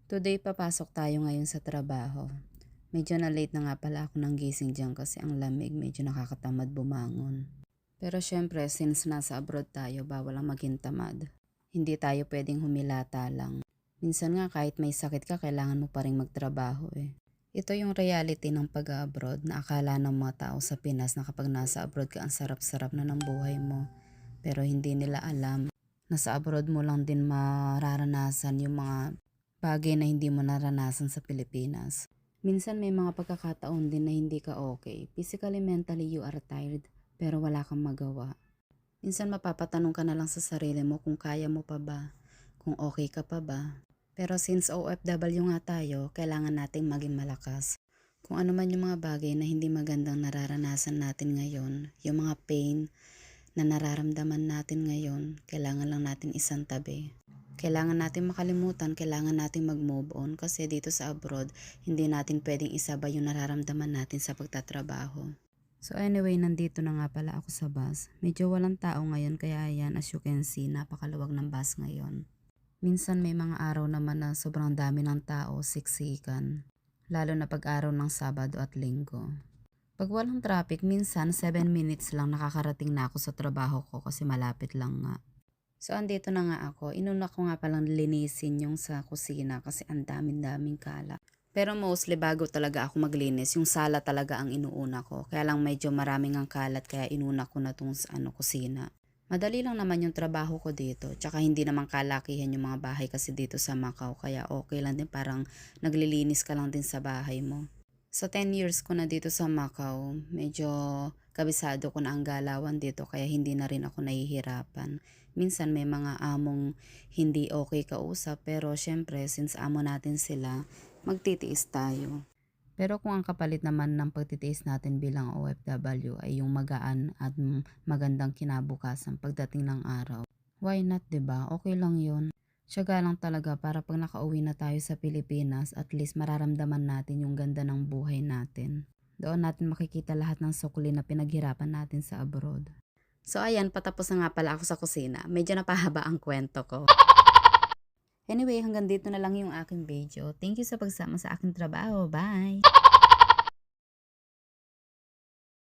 Today papasok tayo ngayon sa trabaho. Medyo na late na nga pala ako ng gising diyan kasi ang lamig, medyo nakakatamad bumangon. Pero syempre, since nasa abroad tayo, bawal ang maging tamad. Hindi tayo pwedeng humilata lang. Minsan nga kahit may sakit ka, kailangan mo pa rin magtrabaho eh. Ito yung reality ng pag-abroad na akala ng mga tao sa Pinas na kapag nasa abroad ka ang sarap-sarap na ng buhay mo. Pero hindi nila alam na sa abroad mo lang din mararanasan yung mga bagay na hindi mo naranasan sa Pilipinas. Minsan may mga pagkakataon din na hindi ka okay. Physically, mentally, you are tired, pero wala kang magawa. Minsan mapapatanong ka na lang sa sarili mo kung kaya mo pa ba, kung okay ka pa ba. Pero since OFW nga tayo, kailangan nating maging malakas. Kung ano man yung mga bagay na hindi magandang nararanasan natin ngayon, yung mga pain na nararamdaman natin ngayon, kailangan lang natin isantabi. Kailangan natin makalimutan, kailangan natin mag-move on kasi dito sa abroad, hindi natin pwedeng isabay yung nararamdaman natin sa pagtatrabaho. So anyway, nandito na nga pala ako sa bus. Medyo walang tao ngayon kaya ayan, as you can see, napakaluwag ng bus ngayon. Minsan may mga araw naman na sobrang dami ng tao, siksikan. Lalo na pag-araw ng Sabado at Linggo. Pag walang traffic, minsan 7 minutes lang nakakarating na ako sa trabaho ko kasi malapit lang nga. So, andito na nga ako. Inuna ko nga palang linisin yung sa kusina kasi ang daming-daming kalat. Pero mostly bago talaga ako maglinis, yung sala talaga ang inuuna ko. Kaya lang medyo maraming ang kalat kaya inuna ko na tong kusina. Madali lang naman yung trabaho ko dito. Tsaka hindi naman kalakihan yung mga bahay kasi dito sa Macau. Kaya okay lang din, parang naglilinis ka lang din sa bahay mo. Sa 10 years ko na dito sa Macau, medyo kabisado ko na ang galawan dito kaya hindi na rin ako nahihirapan. Minsan may mga among hindi okay kausap pero syempre since amo natin sila, magtitiis tayo. Pero kung ang kapalit naman ng pagtitiis natin bilang OFW ay yung magaan at magandang kinabukasan pagdating ng araw, why not, 'di ba? Okay lang 'yun. Tiyaga lang talaga para pag nakauwi na tayo sa Pilipinas, at least mararamdaman natin yung ganda ng buhay natin. Doon natin makikita lahat ng sukli na pinaghirapan natin sa abroad. So ayan, patapos na nga pala ako sa kusina. Medyo napahaba ang kwento ko. Anyway, hanggang dito na lang yung aking video. Thank you sa pagsama sa aking trabaho. Bye!